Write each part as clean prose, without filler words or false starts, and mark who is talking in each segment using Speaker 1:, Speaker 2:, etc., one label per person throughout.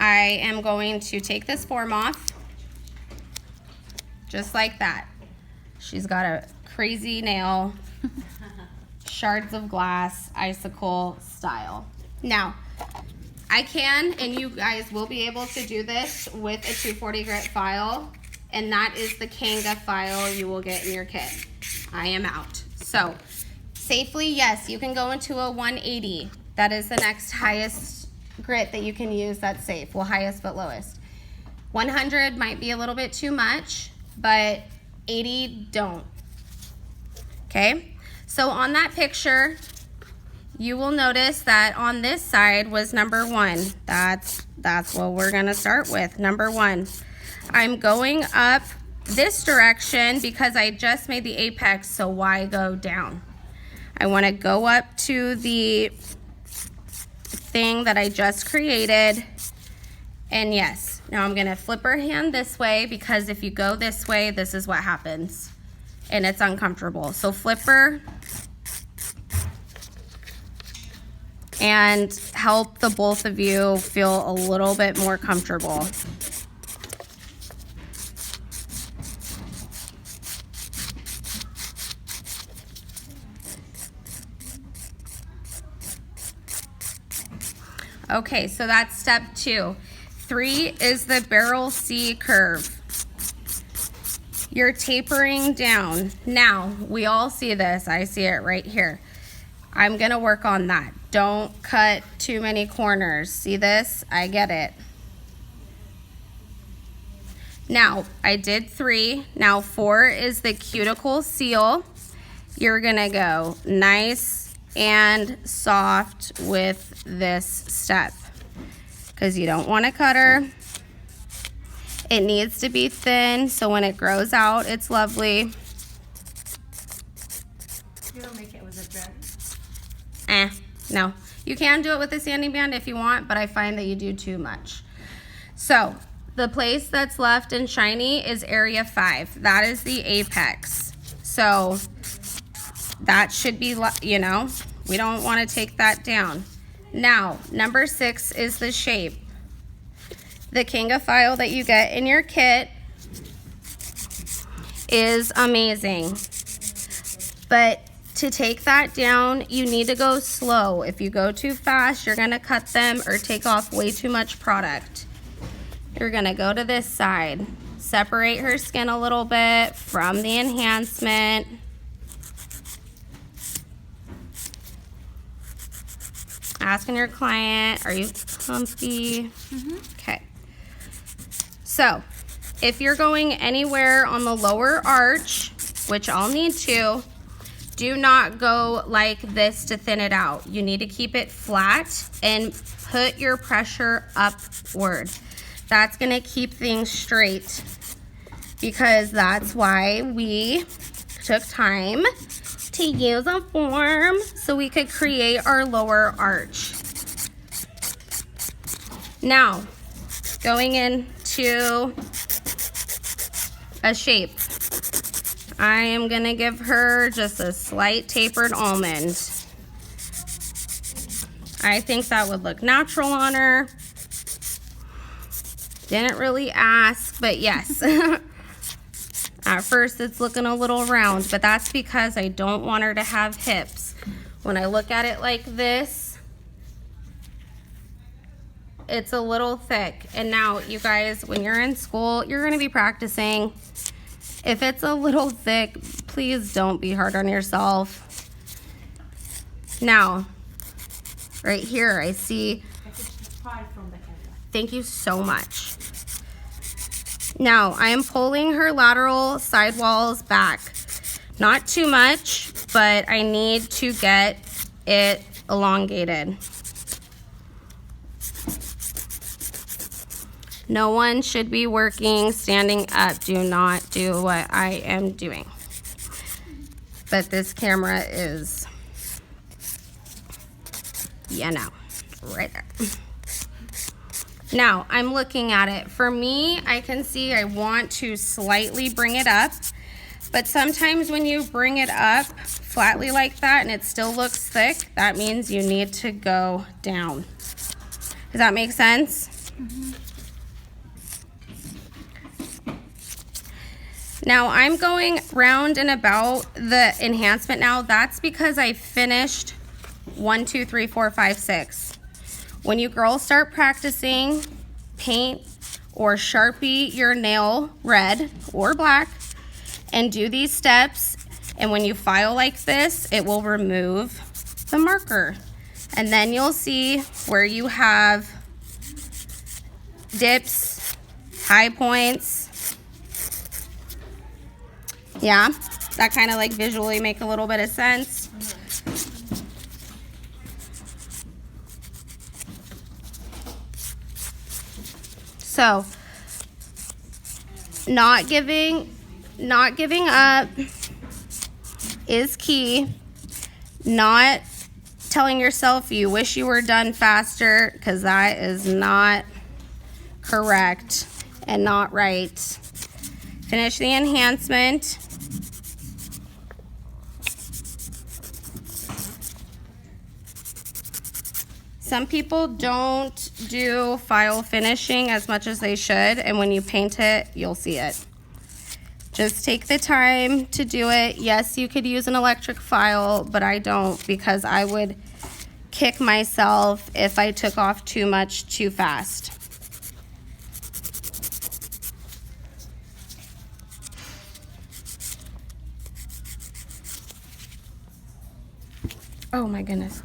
Speaker 1: I am going to take this form off, just like that. She's got a crazy nail, shards of glass, icicle style. Now, I can, and you guys will be able to do this with a 240 grit file, and that is the Kanga file you will get in your kit. I am out. So, safely, yes, you can go into a 180. That is the next highest grit that you can use that's safe. Well, highest but lowest. 100 might be a little bit too much, but 80 don't. Okay, so on that picture, you will notice that on this side was number 1. That's what we're gonna start with, number 1. I'm going up this direction because I just made the apex, so why go down? I wanna go up to the thing that I just created, and yes, now I'm gonna flip her hand this way because if you go this way, this is what happens, and it's uncomfortable. So flip her and help the both of you feel a little bit more comfortable. Okay, so that's step 2. 3 is the barrel C curve. You're tapering down. Now, we all see this. I see it right here. I'm gonna work on that. Don't cut too many corners. See this? I get it. Now, I did 3. Now 4 is the cuticle seal. You're gonna go nice and soft with this step because you don't want to cut her. It needs to be thin so when it grows out, it's lovely.
Speaker 2: You don't make it with a thread?
Speaker 1: No. You can do it with a sanding band if you want, but I find that you do too much. So the place that's left and shiny is area 5. That is the apex. So that should be, you know, we don't want to take that down. Now, number 6 is the shape. The Kanga file that you get in your kit is amazing. But to take that down, you need to go slow. If you go too fast, you're gonna cut them or take off way too much product. You're gonna go to this side, separate her skin a little bit from the enhancement. Asking your client, are you comfy? Okay. So, if you're going anywhere on the lower arch, which I'll need to, do not go like this to thin it out. You need to keep it flat and put your pressure upward. That's gonna keep things straight because that's why we took time to use a form so we could create our lower arch. Now, going into a shape, I am gonna give her just a slight tapered almond. I think that would look natural on her. Didn't really ask, but yes. At first it's looking a little round, but that's because I don't want her to have hips. When I look at it like this, it's a little thick. And now, you guys, when you're in school, you're gonna be practicing. If it's a little thick, please don't be hard on yourself. Now, right here, I see, thank you so much. Now, I am pulling her lateral sidewalls back. Not too much, but I need to get it elongated. No one should be working standing up. Do not do what I am doing. But this camera is, you know, right there. Now, I'm looking at it. For me, I can see I want to slightly bring it up, but sometimes when you bring it up flatly like that and it still looks thick, that means you need to go down. Does that make sense? Now I'm going round and about the enhancement now. That's because I finished 1, 2, 3, 4, 5, 6. When you girls start practicing, paint or Sharpie your nail red or black and do these steps, and when you file like this, it will remove the marker. And then you'll see where you have dips, high points. Yeah, that kind of like visually make a little bit of sense. So, not giving up is key. Not telling yourself you wish you were done faster, because that is not correct and not right. Finish the enhancement. Some people don't do file finishing as much as they should, and when you paint it, you'll see it. Just take the time to do it. Yes, you could use an electric file, but I don't, because I would kick myself if I took off too much too fast. Oh my goodness.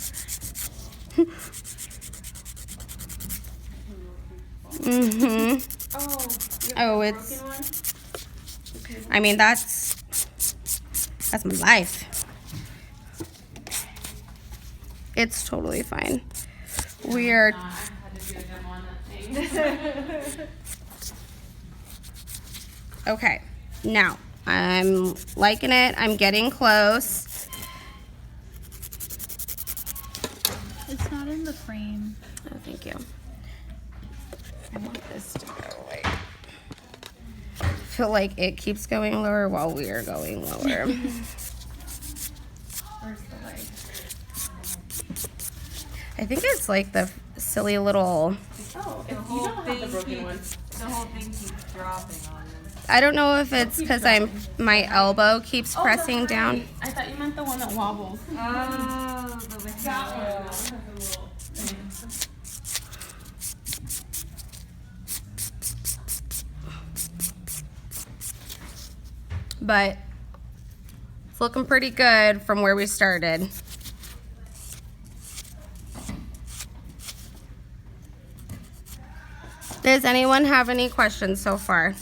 Speaker 1: Oh, it's, I mean, that's my life. It's totally fine. We are, okay, now, I'm liking it. I'm getting close.
Speaker 3: It's not in the frame.
Speaker 1: Oh, thank you. I want this to go away. I feel like it keeps going lower while we are going lower.
Speaker 3: Where's the light?
Speaker 1: I think it's like the silly little,
Speaker 2: Oh, the whole thing keeps dropping on them.
Speaker 1: I don't know if it's because my elbow keeps pressing down.
Speaker 3: I thought you meant the one that wobbles.
Speaker 2: Oh, that one.
Speaker 1: But it's looking pretty good from where we started. Does anyone have any questions so far?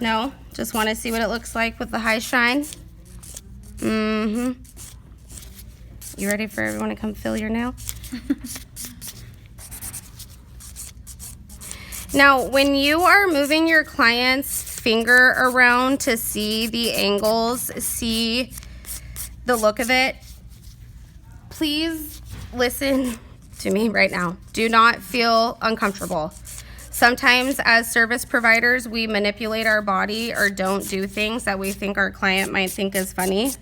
Speaker 1: No? Just want to see what it looks like with the high shine? You ready for everyone to come fill your nail? Now, when you are moving your client's finger around to see the angles, see the look of it, please listen to me right now. Do not feel uncomfortable. Sometimes as service providers, we manipulate our body or don't do things that we think our client might think is funny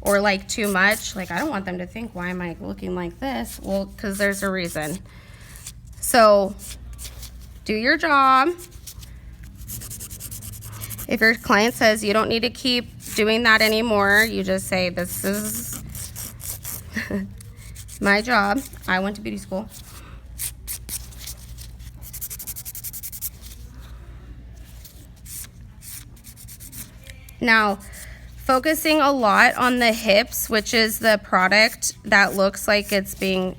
Speaker 1: or like too much. Like, I don't want them to think, why am I looking like this? Well, because there's a reason. So do your job. If your client says you don't need to keep doing that anymore, you just say, this is my job. I went to beauty school. Now, focusing a lot on the hips, which is the product that looks like it's being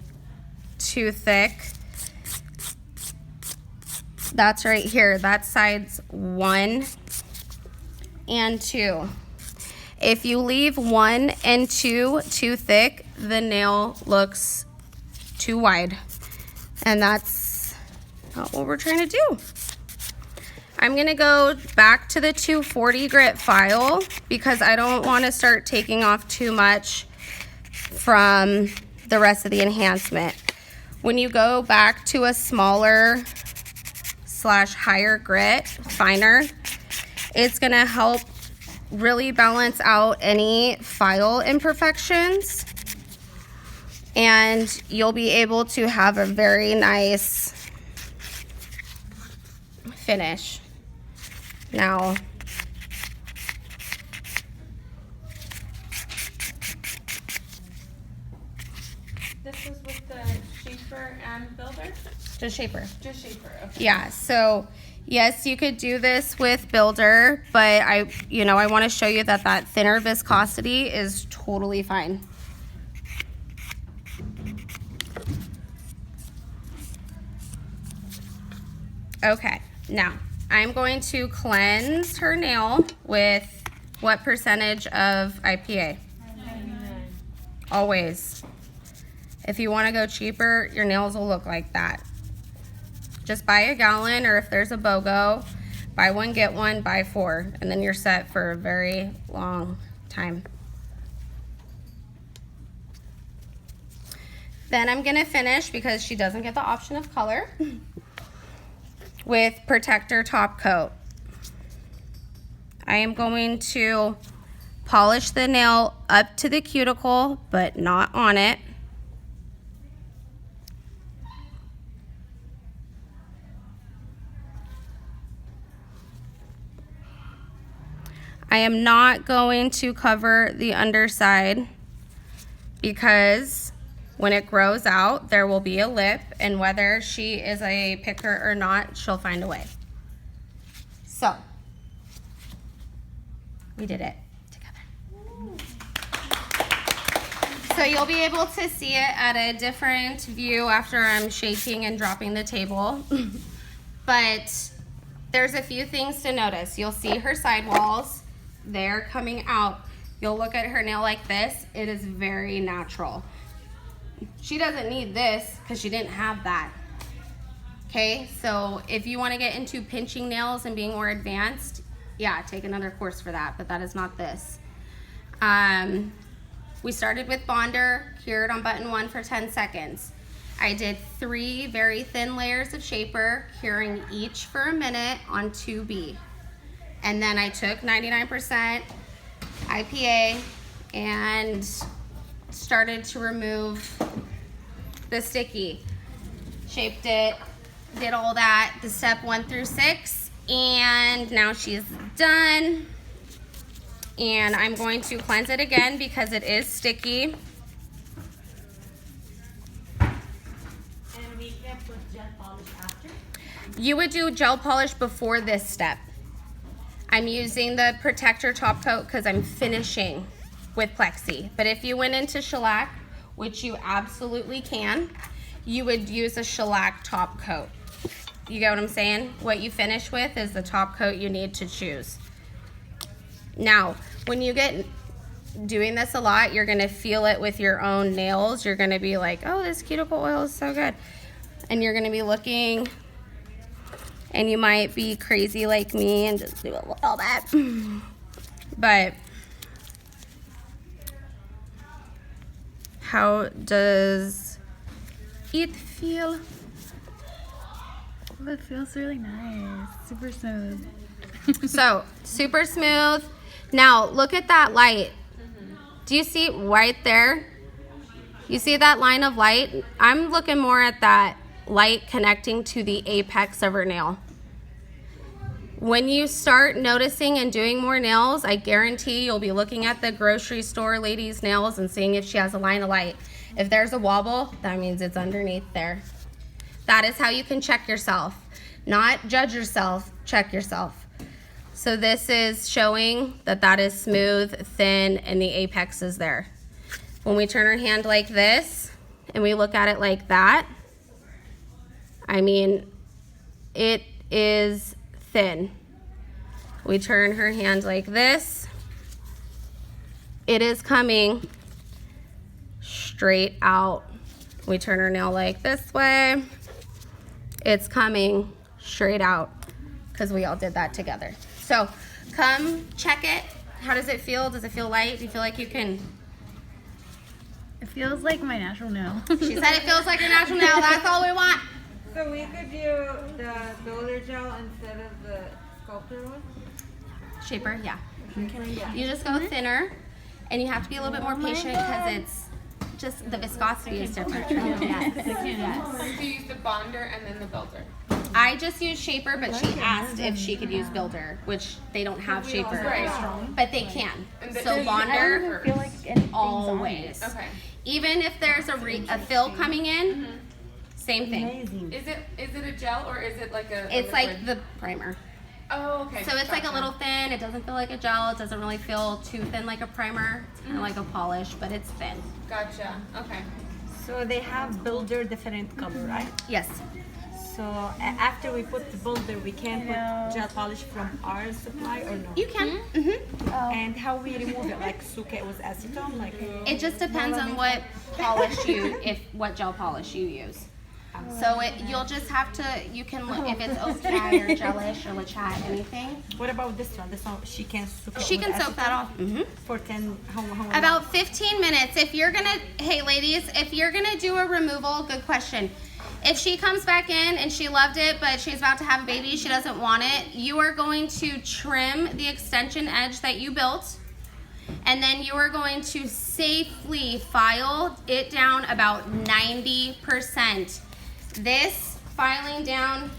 Speaker 1: too thick. That's right here. That's sides 1 and 2. If you leave 1 and 2 too thick, the nail looks too wide. And that's not what we're trying to do. I'm gonna go back to the 240 grit file because I don't want to start taking off too much from the rest of the enhancement. When you go back to a smaller / higher grit, finer, it's gonna help really balance out any file imperfections, and you'll be able to have a very nice finish. Now,
Speaker 3: This was with the shaper and builder?
Speaker 1: just shaper.
Speaker 3: Just shaper, okay.
Speaker 1: Yeah, so yes, you could do this with builder, but I want to show you that thinner viscosity is totally fine. Okay, now I'm going to cleanse her nail with what percentage of IPA?
Speaker 2: 99.
Speaker 1: Always. If you want to go cheaper, your nails will look like that. Just buy a gallon, or if there's a BOGO, buy one, get one, buy 4, and then you're set for a very long time. Then I'm gonna finish, because she doesn't get the option of color, with protector top coat. I am going to polish the nail up to the cuticle, but not on it. I am not going to cover the underside, because when it grows out, there will be a lip, and whether she is a picker or not, she'll find a way. So, we did it together. So you'll be able to see it at a different view after I'm shaking and dropping the table. But there's a few things to notice. You'll see her sidewalls. They're coming out. You'll look at her nail like this. It is very natural. She doesn't need this because she didn't have that. Okay, so if you want to get into pinching nails and being more advanced, yeah, take another course for that, but that is not this. We started with bonder, cured on button 1 for 10 seconds. I did 3 very thin layers of shaper, curing each for a minute on 2B. And then I took 99% IPA and started to remove the sticky. Shaped it, did all that, the step 1 through 6, and now she's done. And I'm going to cleanse it again because it is sticky.
Speaker 2: And we can put gel polish after?
Speaker 1: You would do gel polish before this step. I'm using the protector top coat because I'm finishing with Plexi. But if you went into shellac, which you absolutely can, you would use a shellac top coat. You get what I'm saying? What you finish with is the top coat you need to choose. Now, when you get doing this a lot, you're gonna feel it with your own nails. You're gonna be like, oh, this cuticle oil is so good. And you're gonna be looking, and you might be crazy like me and just do a little bit. But how does it feel?
Speaker 3: Oh, it feels really nice. Super smooth.
Speaker 1: So, super smooth. Now, look at that light. Do you see right there? You see that line of light? I'm looking more at that light connecting to the apex of her nail. When you start noticing and doing more nails, I guarantee you'll be looking at the grocery store lady's nails and seeing if she has a line of light. If there's a wobble, that means it's underneath there. That is how you can check yourself. Not judge yourself, check yourself. So this is showing that that is smooth, thin, and the apex is there. When we turn our hand like this and we look at it like that, I mean, it is thin. We turn her hand like this, it is coming straight out. We turn her nail like this way, it's coming straight out, because we all did that together. So come check it. How does it feel? Does it feel light? Do you feel like you can?
Speaker 3: It feels like my natural nail.
Speaker 1: She said it feels like your natural nail. That's all we want.
Speaker 2: So we could do the builder gel instead of the sculptor one?
Speaker 1: Shaper, yeah.
Speaker 2: Yeah.
Speaker 1: You just go thinner, and you have to be a little bit more patient because it's just the viscosity is different. Yes.
Speaker 3: Yes.
Speaker 4: So you use the bonder and then the builder.
Speaker 1: I just use Shaper, but she asked if she could use Builder, which they don't have Shaper, but they can. So Bonder,
Speaker 3: feel like anything's
Speaker 1: always.
Speaker 2: Okay.
Speaker 1: Even if there's a fill coming in, same thing.
Speaker 4: Amazing.
Speaker 2: Is it a gel or is it like a
Speaker 1: It's like
Speaker 2: liquid?
Speaker 1: the primer.
Speaker 2: Oh, okay.
Speaker 1: So it's like a
Speaker 2: Gotcha.
Speaker 1: little thin. It doesn't feel like a gel. It doesn't really feel too thin like a primer. It's kind of like a polish, but it's thin.
Speaker 2: Gotcha. Okay.
Speaker 4: So they have builder different color, right?
Speaker 1: Yes.
Speaker 4: So after we put the builder, we can put gel polish from our supply or no?
Speaker 1: You can.
Speaker 4: And how we remove it, like suke it was acetone, like.
Speaker 1: It just depends on what polish what gel polish you use. So you'll just have to, you can look if it's OCAD or gelish or Lachat, anything.
Speaker 4: What about this one? This one she can soak it.
Speaker 1: She
Speaker 4: with
Speaker 1: can soak that
Speaker 4: acetone
Speaker 1: off.
Speaker 4: for 10. How long?
Speaker 1: About 15 minutes. If you're gonna, hey ladies, if you're gonna do a removal, good question. If she comes back in and she loved it, but she's about to have a baby, she doesn't want it, you are going to trim the extension edge that you built, and then you are going to safely file it down about 90%. This filing down,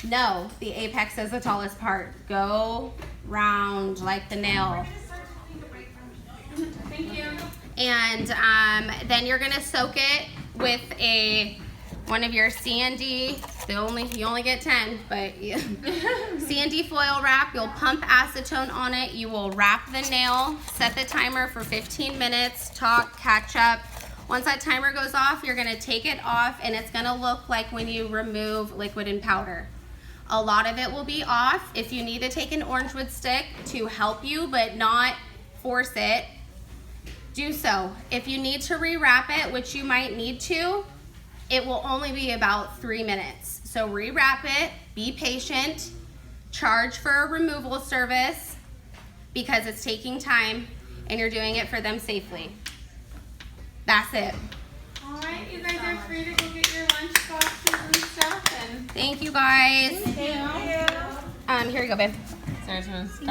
Speaker 1: no, the apex is the tallest part. Go round like the nail.
Speaker 2: Thank you.
Speaker 1: And then you're gonna soak it with one of your CND. You only get 10, but CND foil wrap. You'll pump acetone on it. You will wrap the nail. Set the timer for 15 minutes. Talk, catch up. Once that timer goes off, you're gonna take it off, and it's gonna look like when you remove liquid and powder. A lot of it will be off. If you need to take an orange wood stick to help you, but not force it, do so. If you need to rewrap it, which you might need to, it will only be about 3 minutes. So rewrap it, be patient, charge for a removal service because it's taking time and you're doing it for them safely. That's it.
Speaker 2: All right, you guys are free to go get your lunch boxes and stuff. And
Speaker 1: Thank you guys.
Speaker 2: thank you.
Speaker 1: Here you go, babe.
Speaker 2: Sorry, I was gonna stop it.